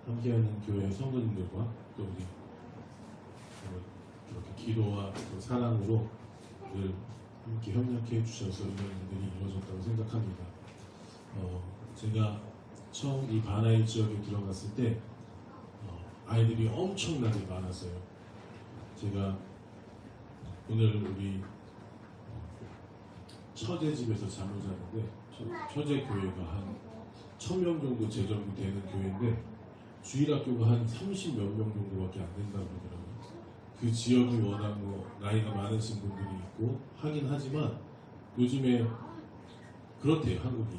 함께하는 교회 성도님들과 또 우리 이렇게 기도와 또 사랑으로 늘 함께 협력해 주셔서 이런 일들이 이루어졌다고 생각합니다. 제가 처음 이 바나이 지역에 들어갔을 때 아이들이 엄청나게 많았어요. 제가 오늘 우리 처제 집에서 잠을 자는데 처제 교회가 한 1000명 정도 재정이 되는 교회인데 주일학교가 한 30몇 명 정도밖에 안 된다고 그러더라고요. 그 지역이 워낙 나이가 많으신 분들이 있고 하긴 하지만 요즘에 그렇대요, 한국이.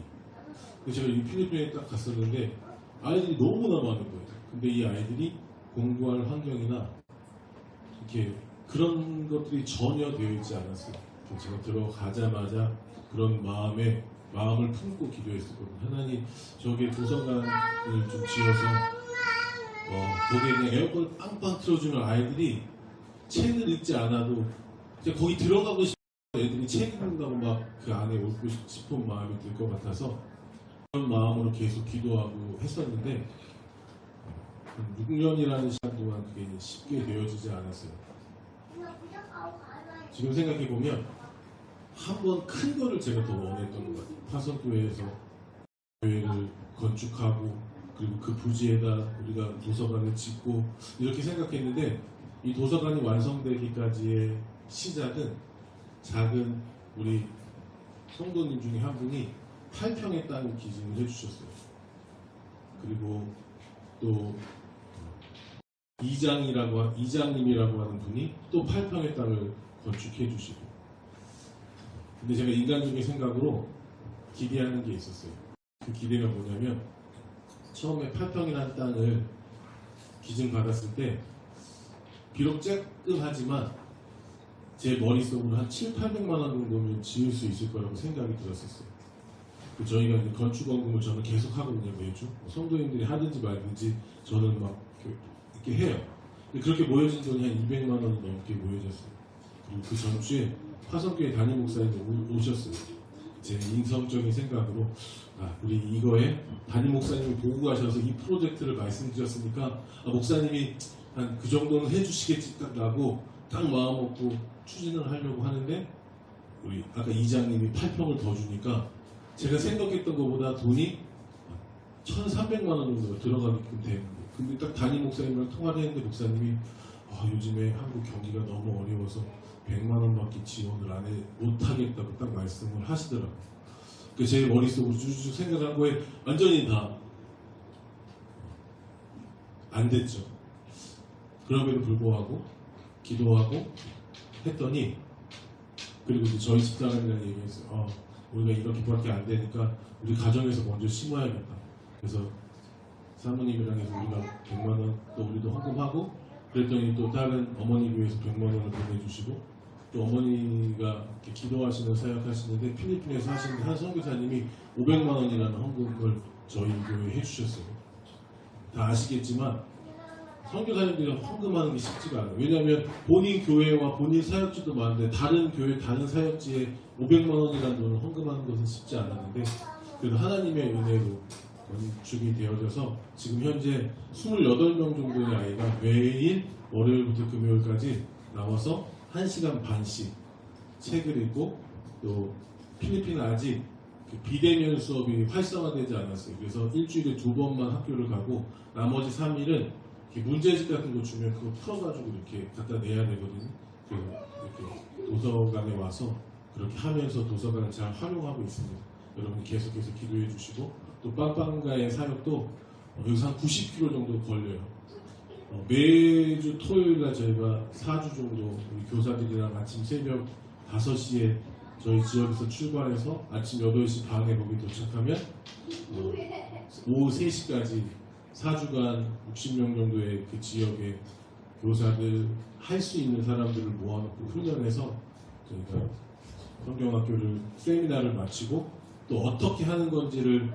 제가 이 필리핀에 딱 갔었는데 아이들이 너무나 많은 거예요. 근데 이 아이들이 공부할 환경이나 이렇게 그런 것들이 전혀 되어 있지 않았어요. 제가 들어가자마자 그런 마음을 품고 기도했었거든요. 하나님, 저게 도서관을 좀 지어서 거기에 그냥 에어컨을 빵빵 틀어주는 아이들이 책을 읽지 않아도 거기 들어가고 싶은 애들이 책 읽는다고 막 그 안에 오고 싶은 마음이 들 것 같아서 그런 마음으로 계속 기도하고 했었는데 6년이라는 시간 동안 그게 쉽게 되어지지 않았어요. 지금 생각해보면 한 번 큰 거를 제가 더 원했던 것 같아요. 파선교회에서 교회를 건축하고 그리고 그 부지에다 우리가 도서관을 짓고 이렇게 생각했는데 이 도서관이 완성되기까지의 시작은 작은 우리 성도님 중에 한 분이 8평의 땅을 기증을 해주셨어요. 그리고 또 이장님이라고 하는 분이 또 8평의 땅을 건축해 주시고. 근데 제가 인간적인 생각으로 기대하는 게 있었어요. 그 기대가 뭐냐면 처음에 8평이라는 땅을 기증받았을 때 비록 쬐끔하지만 제 머릿속으로 한 700~800만 원 정도면 지을 수 있을 거라고 생각이 들었었어요. 저희가 이제 건축원금을 저는 계속 하거든요, 매주. 성도님들이 하든지 말든지 저는 막 이렇게 해요. 그렇게 모여진 돈이 한 200만 원 넘게 모여졌어요. 그리고 그 전주에 화성교회 담임 목사님이 오셨어요. 제 인성적인 생각으로 우리 이거에 담임 목사님이 보고 가셔서 이 프로젝트를 말씀드렸으니까 목사님이 한 그 정도는 해주시겠지라고 딱 마음 먹고 추진을 하려고 하는데 우리 아까 이장님이 8평을 더 주니까 제가 생각했던 것보다 돈이 1,300만 원 정도가 들어가게끔 되는 거예요. 근데 딱 담임 목사님이랑 통화를 했는데 목사님이 요즘에 한국 경기가 너무 어려워서 100만 원밖에 지원을 못하겠다고 딱 말씀을 하시더라고요. 제 머릿속으로 쭉쭉 생각한 거에 완전히 다 안 됐죠. 그럼에도 불구하고 기도하고 했더니 그리고 이제 저희 집사람이랑 얘기했어요. 우리가 이렇게밖에 안 되니까 우리 가정에서 먼저 심어야겠다. 그래서 사모님이랑 해서 우리가 100만 원 또 우리도 헌금하고 그랬더니 또 다른 어머니 교회에서 100만 원을 보내주시고 또 어머니가 이렇게 기도하시는 사역하시는데 필리핀에서 하시는 한 선교사님이 500만 원이라는 헌금을 저희 교회에 해주셨어요. 다 아시겠지만 선교사님들이 헌금하는 게 쉽지가 않아요. 왜냐하면 본인 교회와 본인 사역지도 많은데 다른 교회, 다른 사역지에 500만 원이라는 돈을 헌금하는 것은 쉽지 않았는데 그래도 하나님의 은혜로 건축이 되어져서 지금 현재 28명 정도의 아이가 매일 월요일부터 금요일까지 나와서 1시간 반씩 책을 읽고 또 필리핀은 아직 비대면 수업이 활성화되지 않았어요. 그래서 일주일에 2번만 학교를 가고 나머지 3일은 문제집 같은 거 주면 그거 풀어가지고 이렇게 갖다 내야 되거든요. 그래서 이렇게 도서관에 와서 그렇게 하면서 도서관을 잘 활용하고 있습니다. 여러분 계속해서 기도해 주시고 또 빵빵가의 사역도 여기서 한 90km 정도 걸려요. 매주 토요일날 저희가 4주 정도 우리 교사들이랑 아침 새벽 5시에 저희 지역에서 출발해서 아침 8시 반에 거기 도착하면 오후 3시까지 4주간 60명 정도의 그 지역의 교사들 할 수 있는 사람들을 모아놓고 훈련해서 저희가 성경학교를 세미나를 마치고 또 어떻게 하는 건지를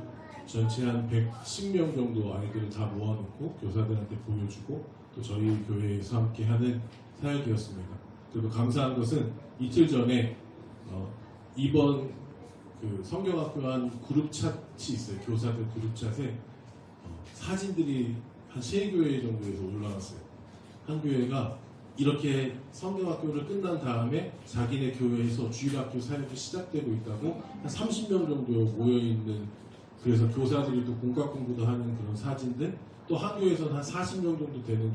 전체 한 110명 정도 아이들을 다 모아놓고 교사들한테 보여주고 또 저희 교회에서 함께 하는 사역이었습니다. 그리고 감사한 것은 이틀 전에 이번 그 성경학교 한 그룹 챗이 있어요. 교사들 그룹 챗에 사진들이 한 한 3교회 정도에서 올라왔어요. 한 교회가 이렇게 성경학교를 끝난 다음에 자기네 교회에서 주일학교 사역이 시작되고 있다고 한 30명 정도 모여있는, 그래서 교사들이 또 공과 공부도 하는 그런 사진들, 또 한 교회에서는 한 40명 정도 되는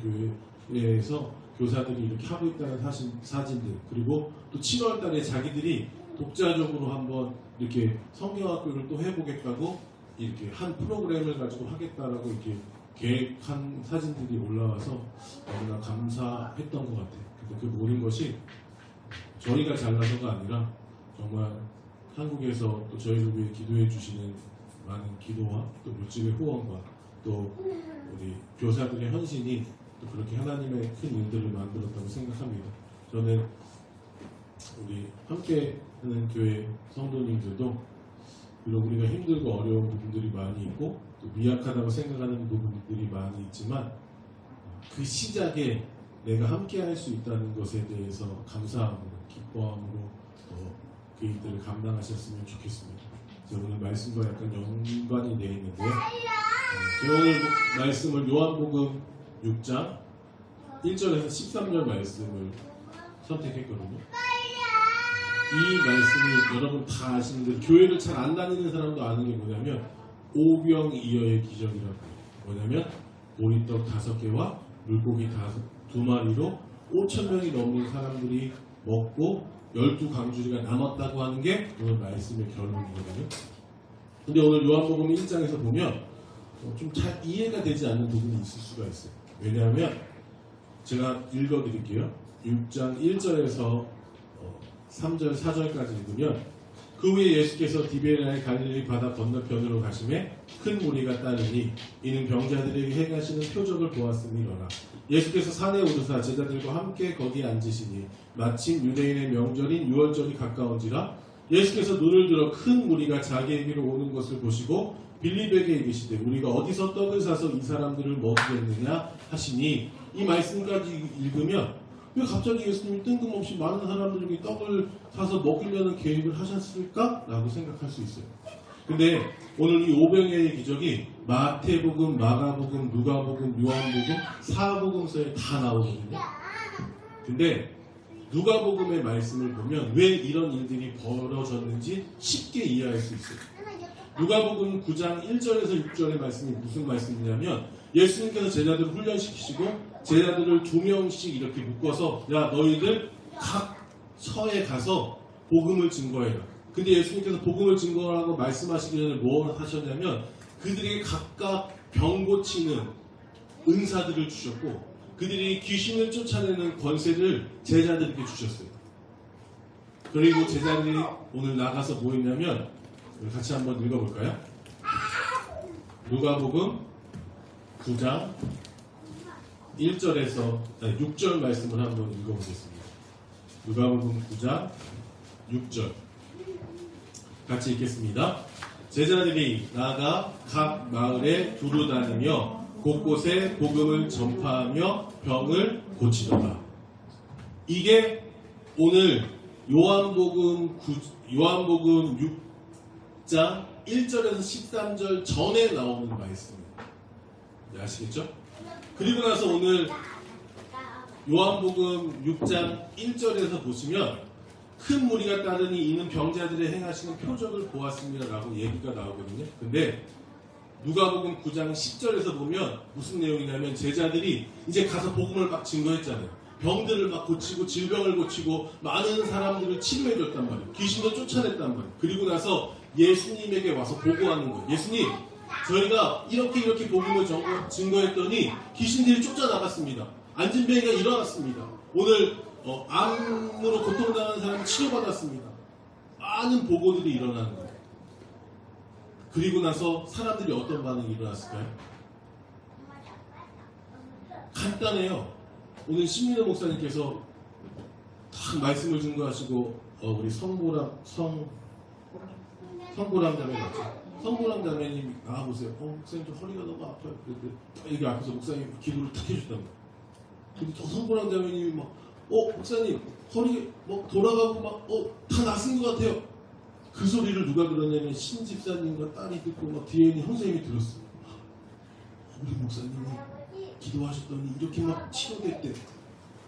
교회에서 교사들이 이렇게 하고 있다는 사진들, 그리고 또 7월 달에 자기들이 독자적으로 한번 이렇게 성경학교를 또 해보겠다고 이렇게 한 프로그램을 가지고 하겠다라고 이렇게 계획한 사진들이 올라와서 너무나 감사했던 것 같아요. 근데 그 모든 것이 저희가 잘나서가 아니라 정말 한국에서 또 저희를 위해 기도해 주시는 많은 기도와 또 물질의 후원과 또 우리 교사들의 헌신이 또 그렇게 하나님의 큰 일들을 만들었다고 생각합니다. 저는 우리 함께 하는 교회 성도님들도 비록 우리가 힘들고 어려운 부분들이 많이 있고 또 미약하다고 생각하는 부분들이 많이 있지만 그 시작에 내가 함께 할 수 있다는 것에 대해서 감사함으로 기뻐함으로 그 일들을 감당하셨으면 좋겠습니다. 제가 오늘 말씀과 약간 연관이 되어 있는데요. 제가 오늘 말씀을 요한복음 6장 1절에서 13절 말씀을 선택했거든요. 이 말씀이 여러분 다 아시는 대로 교회를 잘 안 다니는 사람도 아는 게 뭐냐면 오병이어의 기적이라고 해요. 뭐냐면 보리떡 5개와 물고기 2마리로 5,000명이 넘는 사람들이 먹고 12강주리가 남았다고 하는 게 오늘 말씀의 결론이거든요. 근데 오늘 요한복음 1장에서 보면 좀 잘 이해가 되지 않는 부분이 있을 수가 있어요. 왜냐하면 제가 읽어드릴게요. 6장 1절에서 3절, 4절까지 읽으면 그 후에 예수께서 디베레아의 갈릴리 바다 건너편으로 가심에 큰 무리가 따르니 이는 병자들에게 행하시는 표적을 보았음이로라. 예수께서 산에 오르사 제자들과 함께 거기에 앉으시니 마침 유대인의 명절인 유월절이 가까운지라. 예수께서 눈을 들어 큰 무리가 자기에게로 오는 것을 보시고 빌립에게 이르시되 우리가 어디서 떡을 사서 이 사람들을 먹이겠느냐 하시니, 이 말씀까지 읽으면 왜 갑자기 예수님이 뜬금없이 많은 사람들에게 떡을 사서 먹이려는 계획을 하셨을까? 라고 생각할 수 있어요. 근데 오늘 이 오병이어의 기적이 마태복음, 마가복음, 누가복음, 요한복음, 사복음서에 다 나오거든요. 근데 누가복음의 말씀을 보면 왜 이런 일들이 벌어졌는지 쉽게 이해할 수 있어요. 누가복음 9장 1절에서 6절의 말씀이 무슨 말씀이냐면 예수님께서 제자들을 훈련시키시고 제자들을 2명씩 이렇게 묶어서 야 너희들 각 서에 가서 복음을 증거해라. 근데 예수님께서 복음을 증거하라고 말씀하시기 전에 뭐 하셨냐면 그들에게 각각 병 고치는 은사들을 주셨고 그들이 귀신을 쫓아내는 권세를 제자들에게 주셨어요. 그리고 제자들이 오늘 나가서 뭐 했냐면 같이 한번 읽어볼까요? 누가복음 9장 1절에서 6절 말씀을 한번 읽어보겠습니다. 누가복음 9장 6절 같이 읽겠습니다. 제자들이 나가 각 마을에 두루 다니며 곳곳에 복음을 전파하며 병을 고치더라. 이게 오늘 요한복음 6장 1절에서 13절 전에 나오는 말씀입니다. 네, 아시겠죠? 그리고 나서 오늘 요한복음 6장 1절에서 보시면 큰 무리가 따르니 이는 병자들의 행하시는 표적을 보았습니다 라고 얘기가 나오거든요. 근데 누가복음 9장 10절에서 보면 무슨 내용이냐면 제자들이 이제 가서 복음을 막 증거했잖아요. 병들을 막 고치고 질병을 고치고 많은 사람들을 치료해줬단 말이에요. 귀신도 쫓아냈단 말이에요. 그리고 나서 예수님에게 와서 보고하는 거예요. 예수님, 저희가 이렇게 복음을 증거했더니 귀신들이 쫓아나갔습니다. 안진뱅이가 일어났습니다. 오늘 암으로 고통당하는 사람이 치료받았습니다. 많은 보고들이 일어나는 거예요. 그리고 나서 사람들이 어떤 반응이 일어났을까요? 간단해요. 오늘 신민호 목사님께서 딱 말씀을 증거하시고 우리 성보람 자매 맞죠? 성보람 자매님이 나와보세요. 목사님 저 허리가 너무 아파요. 여기 앞에서 목사님 기도를 탁 해주셨단 말이에요. 근데 저 성보람 자매님이 막 목사님 허리 막 돌아가고 막 다 낫은 것 같아요. 그 소리를 누가 들었냐면 신집사님과 딸이 듣고 막 뒤에 있는 형제님이 들었어요. 우리 목사님이 기도하셨더니 이렇게 막 치료됐대.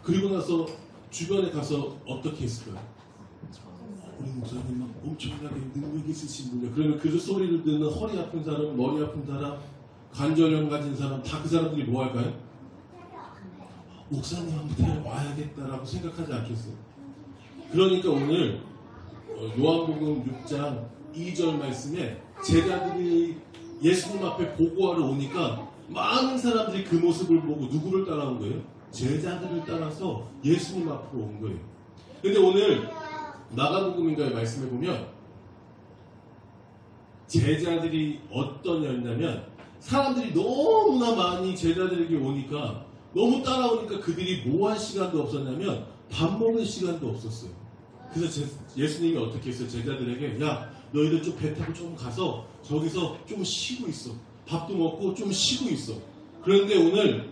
그리고 나서 주변에 가서 어떻게 했을까요? 우리 목사님 막 엄청나게 능력이 있으신 분이야. 그러면 그 소리를 듣는 허리 아픈 사람, 머리 아픈 사람, 관절염 가진 사람, 다 그 사람들이 뭐 할까요? 목사님한테 와야겠다라고 생각하지 않겠어요? 그러니까 오늘 요한복음 6장 2절 말씀에 제자들이 예수님 앞에 보고하러 오니까 많은 사람들이 그 모습을 보고 누구를 따라온 거예요? 제자들을 따라서 예수님 앞으로 온 거예요. 근데 오늘 마가복음인가에 말씀해 보면 제자들이 어떤 였냐면 사람들이 너무나 많이 제자들에게 오니까 너무 따라오니까 그들이 뭐 할 시간도 없었냐면 밥 먹을 시간도 없었어요. 그래서 예수님이 어떻게 했어요? 제자들에게 야 너희들 좀 배 타고 좀 가서 저기서 좀 쉬고 있어. 밥도 먹고 좀 쉬고 있어. 그런데 오늘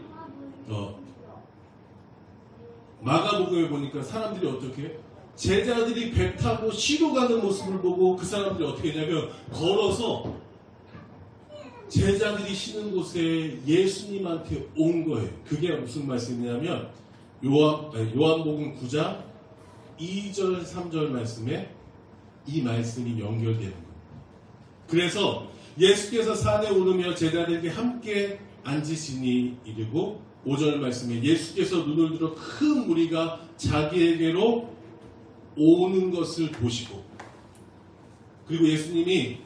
마가복음에 보니까 사람들이 어떻게 해요? 제자들이 배 타고 쉬러 가는 모습을 보고 그 사람들이 어떻게 했냐면 걸어서 제자들이 쉬는 곳에 예수님한테 온 거예요. 그게 무슨 말씀이냐면 요한복음 9장 2절 3절 말씀에 이 말씀이 연결되는 거예요. 그래서 예수께서 산에 오르며 제자들에게 함께 앉으시니 이르고 5절 말씀에 예수께서 눈을 들어 큰 무리가 자기에게로 오는 것을 보시고 그리고 예수님이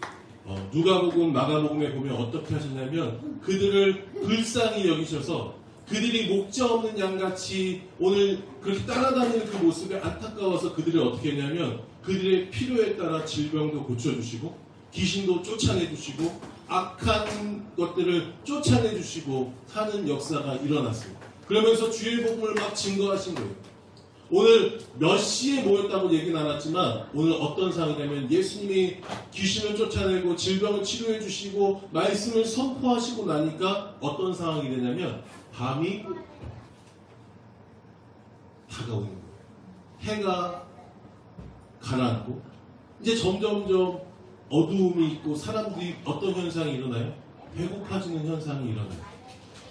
누가복음 마가복음에 보면 어떻게 하셨냐면 그들을 불쌍히 여기셔서 그들이 목자 없는 양같이 오늘 그렇게 따라다니는 그 모습에 안타까워서 그들을 어떻게 했냐면 그들의 필요에 따라 질병도 고쳐주시고 귀신도 쫓아내주시고 악한 것들을 쫓아내주시고 하는 역사가 일어났습니다. 그러면서 주의 복음을 막 증거하신 거예요. 오늘 몇 시에 모였다고 얘기는 안 했지만 오늘 어떤 상황이냐면 예수님이 귀신을 쫓아내고 질병을 치료해 주시고 말씀을 선포하시고 나니까 어떤 상황이 되냐면 밤이 다가오는 거예요. 해가 가라앉고 이제 점점점 어두움이 있고 사람들이 어떤 현상이 일어나요? 배고파지는 현상이 일어나요.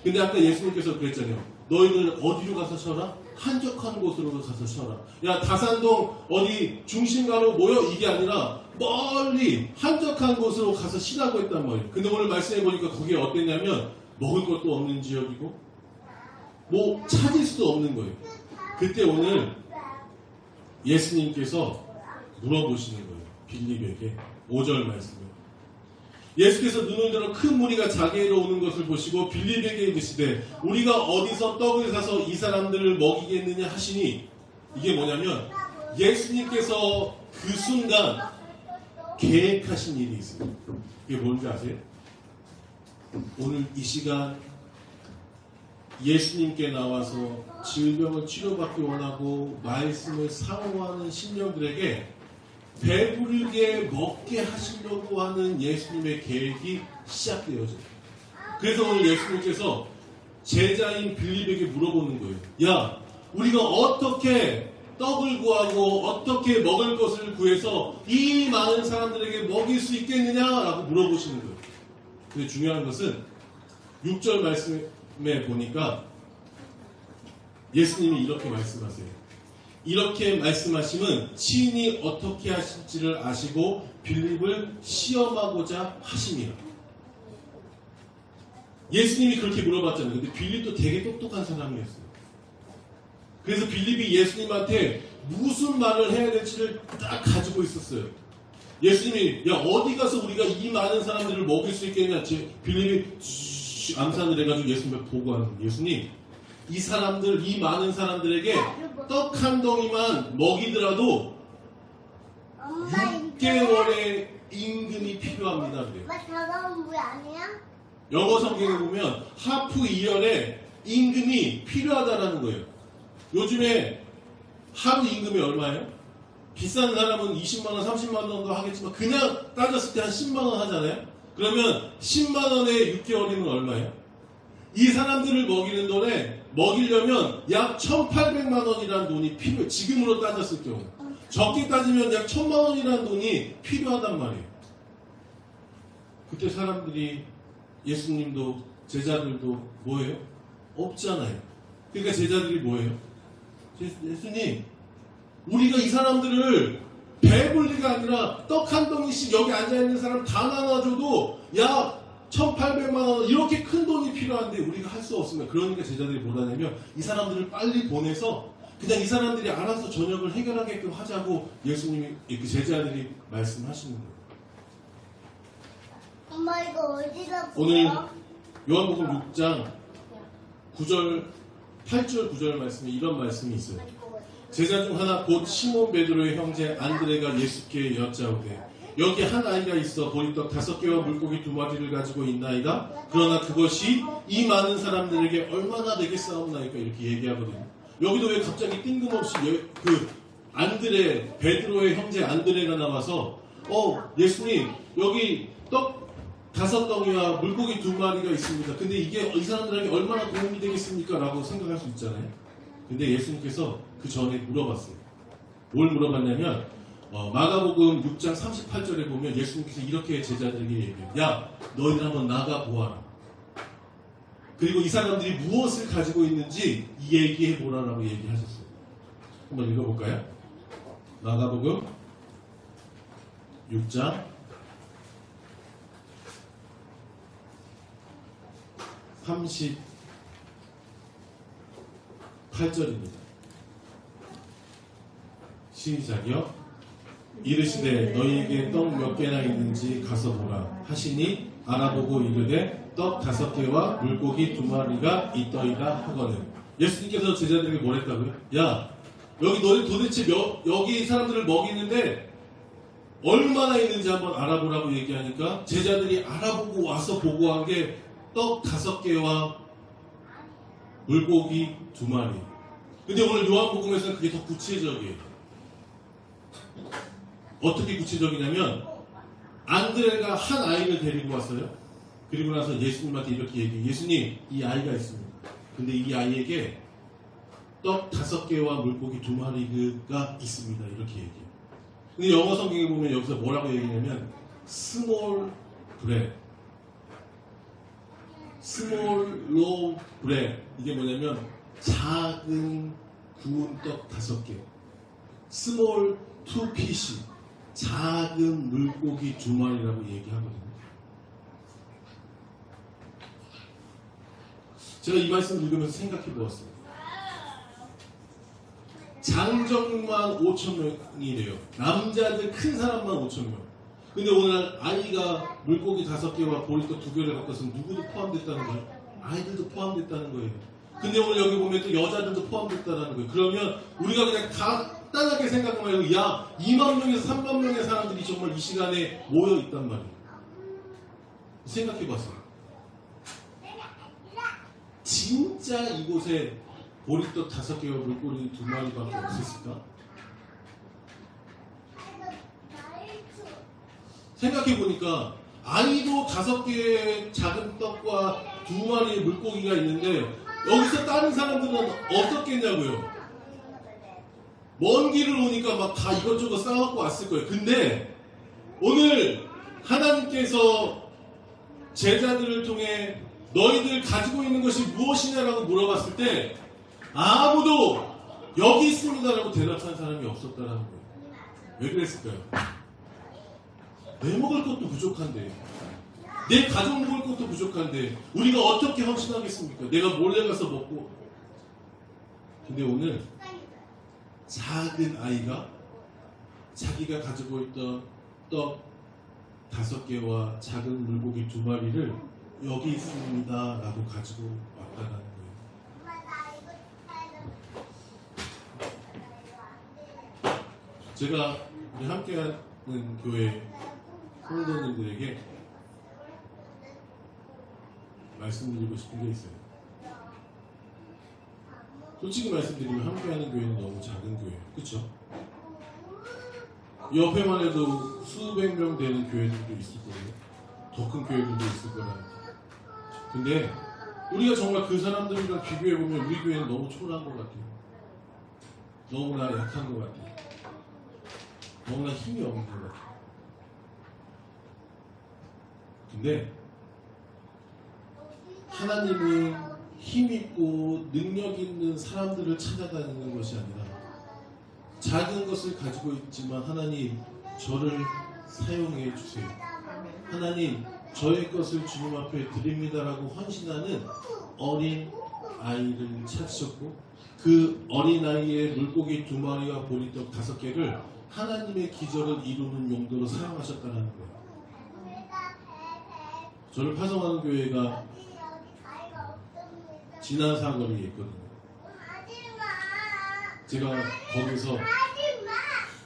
근데 아까 예수님께서 그랬잖아요. 너희들 어디로 가서 쉬어라? 한적한 곳으로 가서 쉬어라. 야 다산동 어디 중심가로 모여 이게 아니라 멀리 한적한 곳으로 가서 쉬라고 했단 말이에요. 근데 오늘 말씀해 보니까 거기에 어땠냐면 먹을 것도 없는 지역이고 뭐 찾을 수도 없는 거예요. 그때 오늘 예수님께서 물어보시는 거예요. 빌립에게 5절 말씀에 예수께서 눈을 들어 큰 무리가 자기에로 오는 것을 보시고 빌립에게 이르시되 우리가 어디서 떡을 사서 이 사람들을 먹이겠느냐 하시니 이게 뭐냐면 예수님께서 그 순간 계획하신 일이 있어요. 이게 뭔지 아세요? 오늘 이 시간 예수님께 나와서 질병을 치료받기 원하고 말씀을 사모하는 신령들에게 배부르게 먹게 하시려고 하는 예수님의 계획이 시작되어져요. 그래서 오늘 예수님께서 제자인 빌립에게 물어보는 거예요. 야, 우리가 어떻게 떡을 구하고 어떻게 먹을 것을 구해서 이 많은 사람들에게 먹일 수 있겠느냐라고 물어보시는 거예요. 근데 중요한 것은 6절 말씀에 보니까 예수님이 이렇게 말씀하세요. 이렇게 말씀하시면 친히 어떻게 하실지를 아시고 빌립을 시험하고자 하심이라. 예수님이 그렇게 물어봤잖아요. 근데 빌립도 되게 똑똑한 사람이었어요. 그래서 빌립이 예수님한테 무슨 말을 해야 될지를 딱 가지고 있었어요. 예수님이 야 어디 가서 우리가 이 많은 사람들을 먹일 수 있겠냐. 빌립이 암산을 해가지고 예수님을 보고하는 예수님 이 사람들, 이 많은 사람들에게 떡 한 덩이만 먹이더라도 6개월의 임금이 필요합니다. 그래요. 다가온 물 아니야? 영어 성경에 보면 하프 2열에 임금이 필요하다라는 거예요. 요즘에 하루 임금이 얼마예요? 비싼 사람은 20만원, 30만원도 하겠지만 그냥 따졌을 때 한 10만원 하잖아요. 그러면 10만원에 6개월이면 얼마예요? 이 사람들을 먹이려면 약 1,800만 원이라는 돈이 필요해요. 지금으로 따졌을 경우. 적게 따지면 약 1,000만 원이라는 돈이 필요하단 말이에요. 그때 사람들이 예수님도 제자들도 뭐예요? 없잖아요. 그러니까 제자들이 뭐예요? 예수님, 우리가 이 사람들을 배불 리가 아니라 떡 한 덩이씩 여기 앉아있는 사람 다 나눠줘도 야 1,800만 원 이렇게 큰 돈이 필요한데 우리가 할 수 없습니다. 그러니까 제자들이 뭐라냐면 이 사람들을 빨리 보내서 그냥 이 사람들이 알아서 저녁을 해결하게끔 하자고 예수님이 그 제자들이 말씀하시는 거예요. 엄마 이거 어디다 오늘 보여? 요한복음 6장 9절 8절 9절 말씀에 이런 말씀이 있어요. 제자 중 하나 곧 시몬 베드로의 형제 안드레가 예수께 여짜오되 여기 한 아이가 있어 보리떡 5개와 물고기 2마리를 가지고 있나이다. 그러나 그것이 이 많은 사람들에게 얼마나 되겠사옵나이까 이렇게 얘기하거든요. 여기도 왜 갑자기 뜬금없이 그 안드레 베드로의 형제 안드레가 나와서 예수님 여기 떡 5덩이와 물고기 2마리가 있습니다. 근데 이게 이 사람들에게 얼마나 도움이 되겠습니까? 라고 생각할 수 있잖아요. 근데 예수님께서 그 전에 물어봤어요. 뭘 물어봤냐면 마가복음 6장 38절에 보면 예수님께서 이렇게 제자들에게 얘기해요. 야 너희들 한번 나가보아라. 그리고 이 사람들이 무엇을 가지고 있는지 얘기해보라라고 얘기하셨어요. 한번 읽어볼까요? 마가복음 6장 38절입니다. 시작이요. 이르시되 너희에게 떡 몇 개나 있는지 가서 보라 하시니 알아보고 이르되 떡 5개와 물고기 2마리가 있더이다 하거늘. 예수님께서 제자들에게 뭐랬다고요? 야 여기 너희 도대체 여기 사람들을 먹이는데 얼마나 있는지 한번 알아보라고 얘기하니까 제자들이 알아보고 와서 보고한 게 떡 5개와 물고기 2마리. 근데 오늘 요한복음에서는 그게 더 구체적이에요. 어떻게 구체적이냐면 안드레가 한 아이를 데리고 왔어요. 그리고 나서 예수님한테 이렇게 얘기해요. 예수님 이 아이가 있습니다. 근데 이 아이에게 떡 5개와 물고기 2마리가 있습니다. 이렇게 얘기해요. 근데 영어 성경에 보면 여기서 뭐라고 얘기하냐면 small bread, small loaf bread. 이게 뭐냐면 작은 구운 떡 5개, small 2피시, 작은 물고기 2마리라고 얘기하거든요. 제가 이 말씀을 읽으면서 생각해 보았어요. 장정만 5,000명이래요. 남자들 큰 사람만 5,000명. 근데 오늘 아이가 물고기 5개와 보리떡 2개를 갖고 왔으면 누구도 포함됐다는 거예요? 아이들도 포함됐다는 거예요. 근데 오늘 여기 보면 또 여자들도 포함됐다는 거예요. 그러면 우리가 그냥 간단하게 생각하면 야 2만 명에서 3만 명의 사람들이 정말 이 시간에 모여 있단 말이에요. 생각해 봤어요. 진짜 이곳에 보리떡 5개와 물고기 2마리밖에 없었을까? 생각해보니까 아이도 5개의 작은 떡과 2마리의 물고기가 있는데 여기서 다른 사람들은 없었겠냐고요. 먼 길을 오니까 막 다 이것저것 싸갖고 왔을 거예요. 근데 오늘 하나님께서 제자들을 통해 너희들 가지고 있는 것이 무엇이냐라고 물어봤을 때 아무도 여기 있습니다라고 대답한 사람이 없었다는 거예요. 왜 그랬을까요? 내 먹을 것도 부족한데, 내 가족 먹을 것도 부족한데 우리가 어떻게 헌신하겠습니까? 내가 몰래 가서 먹고. 근데 오늘 작은 아이가 자기가 가지고 있던 떡 5개와 작은 물고기 2마리를 여기 있습니다 라고 가지고 왔다는 거예요. 제가 우리 함께하는 교회 성도님들에게 말씀드리고 싶은 게 있어요. 솔직히 말씀드리면 함께하는 교회는 너무 작은 교회예요. 그쵸? 옆에만 해도 수백 명 되는 교회들도 있을 거예요. 더 큰 교회들도 있을 거라니까. 근데 우리가 정말 그 사람들이랑 비교해보면 우리 교회는 너무 초라한 것 같아요. 너무나 약한 것 같아요. 너무나 힘이 없는 것 같아요. 근데 하나님이 힘있고 능력 있는 사람들을 찾아다니는 것이 아니라 작은 것을 가지고 있지만 하나님 저를 사용해 주세요. 하나님 저의 것을 주님 앞에 드립니다라고 헌신하는 어린 아이를 찾으셨고 그 어린 아이의 물고기 2마리와 보리떡 5개를 하나님의 기적을 이루는 용도로 사용하셨다는 거예요. 저를 파송하는 교회가 지난 사거리에 있거든요. 제가 거기서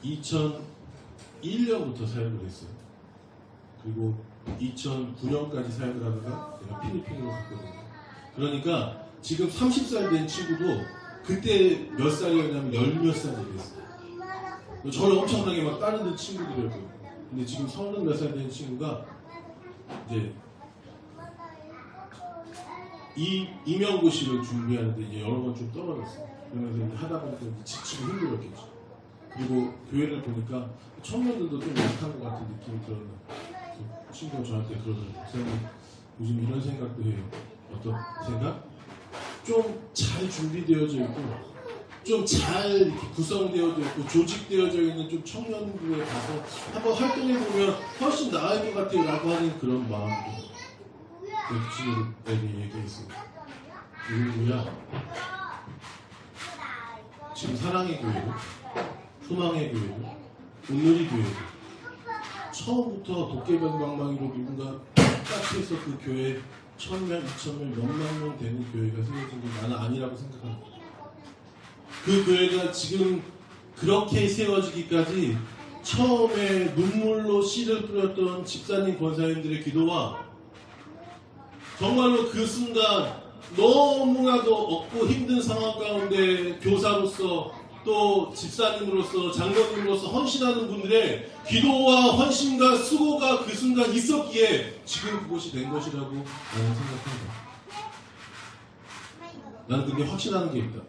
2001년부터 사역을 했어요. 그리고 2009년까지 사역을 하다가 제가 필리핀으로 갔거든요. 그러니까 지금 30살 된 친구도 그때 몇 살이었냐면 10몇 살이 됐어요. 저를 엄청나게 막 따르는 친구들이었거든요. 근데 지금 30몇 살 된 친구가 이제 임용고시를 준비하는데 이제 여러 번 좀 떨어졌어요. 그러면서 이제 하다 보니까 이제 지치고 힘들었겠죠. 그리고 교회를 보니까 청년들도 좀 약한 것 같은 느낌이 들었나. 친구가 저한테 그러더라고요. 목사님 요즘 이런 생각도 해요. 어떤 생각? 좀 잘 준비되어져 있고 좀 잘 구성되어져 있고 조직되어져 있는 좀 청년부에 가서 한번 활동해보면 훨씬 나을 것 같아요 라고 하는 그런 마음도 그 친구들에게 얘기했어요. 누구야? 지금 사랑의 교회도 소망의 교회도 오늘의 교회도 처음부터 도깨병방망이로 누군가 딱 해서 그 교회 1000명, 2000명, 몇만 명 되는 교회가 세워진 게 나는 아니라고 생각합니다. 그 교회가 지금 그렇게 세워지기까지 처음에 눈물로 씨를 뿌렸던 집사님, 권사님들의 기도와 정말로 그 순간 너무나도 없고 힘든 상황 가운데 교사로서 또 집사님으로서 장로님으로서 헌신하는 분들의 기도와 헌신과 수고가 그 순간 있었기에 지금 그곳이 된 것이라고 나는 생각합니다. 나는 그게 확신하는 게 있다.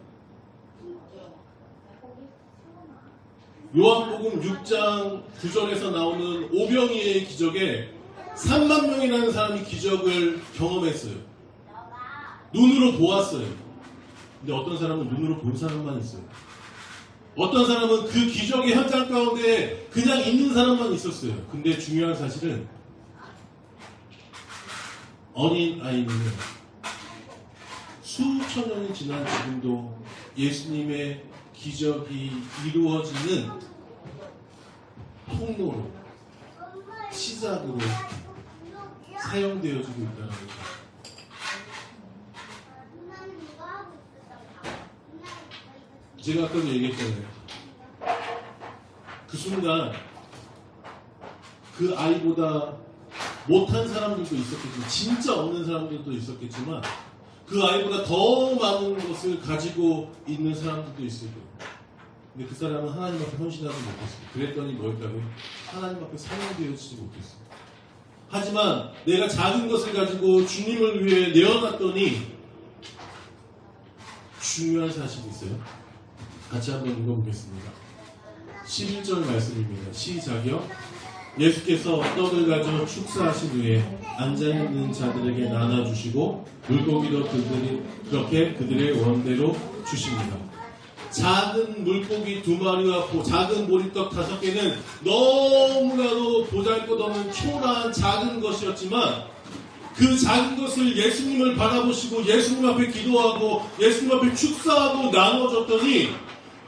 요한복음 6장 9절에서 나오는 오병이의 기적에 3만 명이라는 사람이 기적을 경험했어요. 눈으로 보았어요. 근데 어떤 사람은 눈으로 본 사람만 있어요. 어떤 사람은 그 기적의 현장 가운데 그냥 있는 사람만 있었어요. 근데 중요한 사실은 어린 아이는 수천 년이 지난 지금도 예수님의 기적이 이루어지는 통로로 시작으로 사용되어지고 있다는 거죠. 제가 아까도 얘기했잖아요. 그 순간 그 아이보다 못한 사람들도 있었겠지만 진짜 없는 사람들도 있었겠지만 그 아이보다 더 많은 것을 가지고 있는 사람들도 있을 거예요. 근데 그 사람은 하나님 앞에 헌신하지 못했어요. 그랬더니 뭐였다고요? 하나님 앞에 사용되어지지 못했어요. 하지만 내가 작은 것을 가지고 주님을 위해 내어놨더니 중요한 사실이 있어요. 같이 한번 읽어보겠습니다. 11절 말씀입니다. 시작이요. 예수께서 떡을 가져 축사하신 후에 앉아있는 자들에게 나눠주시고 물고기도 그렇게 그들의 원대로 주십니다. 작은 물고기 2마리와 작은 보리떡 5개는 너무나도 보잘것없는 초라한 작은 것이었지만 그 작은 것을 예수님을 바라보시고 예수님 앞에 기도하고 예수님 앞에 축사하고 나눠줬더니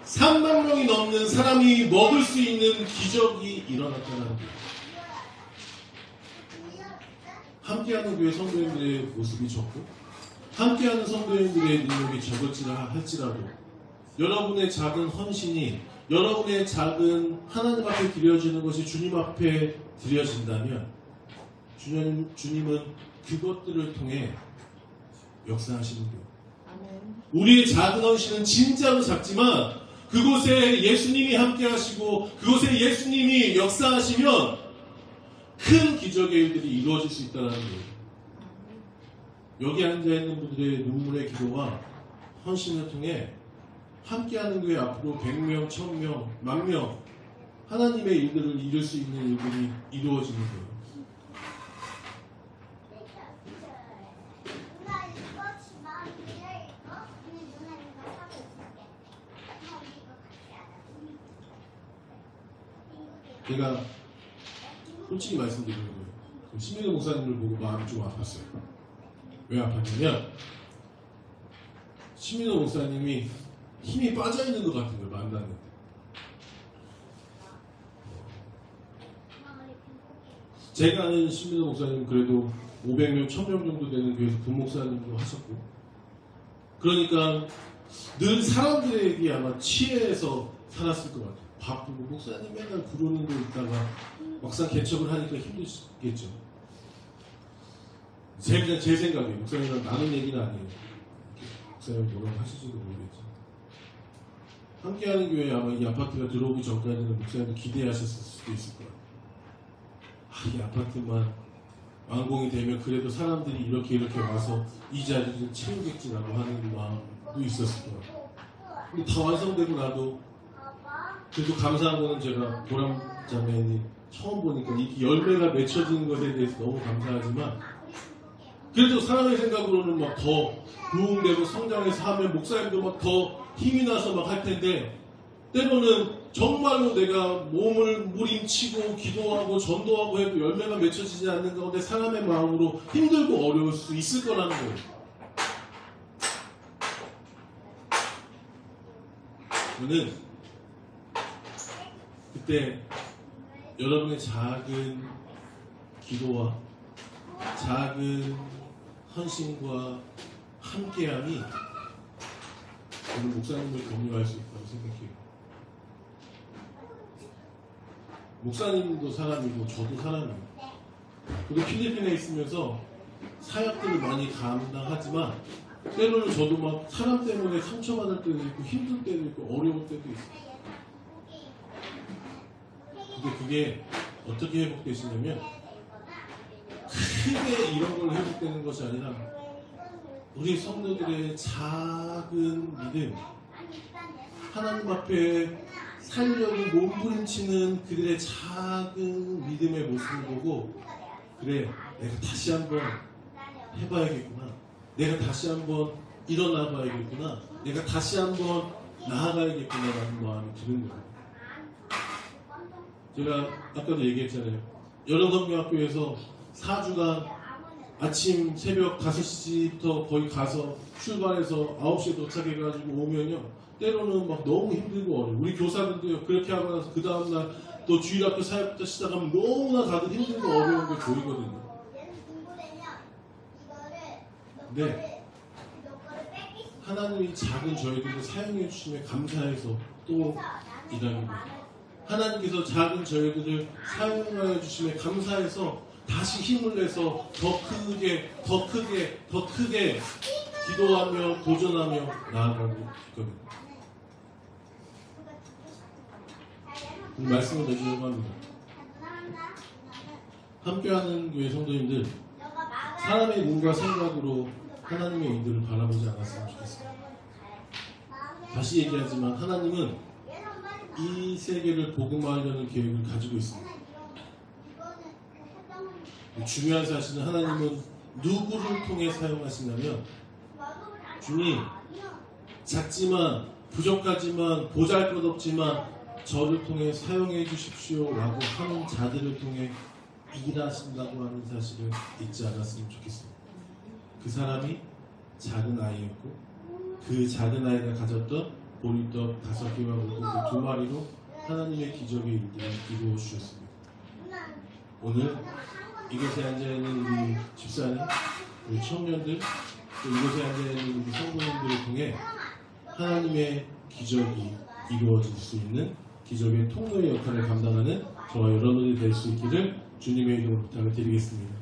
3만 명이 넘는 사람이 먹을 수 있는 기적이 일어났다는 거예요. 함께하는 교회 성도님들의 모습이 적고 함께하는 성도님들의 능력이 적을지라 할지라도 여러분의 작은 헌신이 여러분의 작은 하나님 앞에 드려지는 것이 주님 앞에 드려진다면 주님은 그것들을 통해 역사하시는 거예요. 우리의 작은 헌신은 진짜로 작지만 그곳에 예수님이 함께 하시고 그곳에 예수님이 역사하시면 큰 기적의 일들이 이루어질 수 있다는 거예요. 여기 앉아있는 분들의 눈물의 기도와 헌신을 통해 함께하는 교회 앞으로 100명, 1000명, 10,000명 하나님의 일들을 이룰 수 있는 일들이 이루어지는 거예요. 제가 솔직히 말씀드리는 거예요. 신민호 목사님을 보고 마음이 좀 아팠어요. 왜 아팠냐면 신민호 목사님이 힘이 빠져있는 것 같은 걸 만났는데 제가 아는 신민호 목사님은 그래도 500명, 1000명 정도 되는 교회에서 부목사님도 하셨고 그러니까 늘 사람들에게 아마 취해서 살았을 것 같아요. 바쁘고 목사님 맨날 구르는 데 있다가 막상 개척을 하니까 힘드시겠죠. 그냥 제 생각이에요. 목사님이랑 나눈 얘기는 아니에요. 목사님 뭐라고 하실지도 모르겠죠. 함께하는 교회에 아마 이 아파트가 들어오기 전까지는 목사님도 기대하셨을 수도 있을 거예요. 이 아파트만 완공이 되면 그래도 사람들이 이렇게 와서 이 자리를 채우겠지라고 하는 마음도 있었을 거예요. 근데 다 완성되고 나도 그래도 감사한 거는 제가 보람자매니 처음 보니까 이 열매가 맺혀지는 것에 대해서 너무 감사하지만 그래도 사람의 생각으로는 막 더 부흥되고 성장해서 하면 목사님도 막 더 힘이 나서 막 할 텐데 때로는 정말로 내가 몸을 무림치고 기도하고 전도하고 해도 열매가 맺혀지지 않는 가운데 사람의 마음으로 힘들고 어려울 수 있을 거라는 거예요. 저는 그때 여러분의 작은 기도와 작은 헌신과 함께함이 오늘 목사님을 격려할 수 있다고 생각해요. 목사님도 사람이고 저도 사람이에요. 저도 필리핀에 있으면서 사역들을 많이 감당하지만 때로는 저도 막 사람 때문에 상처받을 때도 있고 힘들 때도 있고 어려울 때도 있어요. 근데 그게 어떻게 회복되시냐면 크게 이런 걸 회복되는 것이 아니라 우리 성도들의 작은 믿음, 하나님 앞에 살려고 몸부림치는 그들의 작은 믿음의 모습을 보고 그래, 내가 다시 한번 해봐야겠구나, 내가 다시 한번 일어나 봐야겠구나, 내가 다시 한번 나아가야겠구나 라는 마음이 드는 거예요. 제가 아까도 얘기했잖아요. 여름성경학교에서 4주간 아침 새벽 5시부터 거의 가서 출발해서 9시에 도착해가지고 오면요 때로는 막 너무 힘들고 어려워. 우리 교사들도요 그렇게 하고 나서 그 다음날 또 주일학교 사역부터 시작하면 너무나 다들 힘들고 어려운 게 보이거든요. 네, 하나님이 작은 저희들을 사용해 주심에 감사해서 또 일하는 거예요. 하나님께서 작은 저희들을 사용하여 주심에 감사해서 다시 힘을 내서 더 크게 기도하며 도전하며 나아가고 있거든요. 말씀을 내주려고 합니다. 함께하는 교회 성도님들, 사람의 눈과 생각으로 하나님의 인들을 바라보지 않았으면 좋겠습니다. 다시 얘기하지만 하나님은 이 세계를 복음화하려는 계획을 가지고 있습니다. 중요한 사실은 하나님은 누구를 통해 사용하시냐면 주님, 작지만 부족하지만 보잘것없지만 저를 통해 사용해 주십시오 라고 하는 자들을 통해 일하신다고 하는 사실을 잊지 않았으면 좋겠습니다. 그 사람이 작은 아이였고 그 작은 아이가 가졌던 보리떡 5개와 물고기 2마리로 하나님의 기적의 일들을 이루어 주셨습니다. 오늘 이곳에 앉아있는 우리 집사님, 우리 청년들, 또 이곳에 앉아있는 우리 성도님들을 통해 하나님의 기적이 이루어질 수 있는 기적의 통로의 역할을 감당하는 저와 여러분이 될 수 있기를 주님의 이름으로 부탁을 드리겠습니다.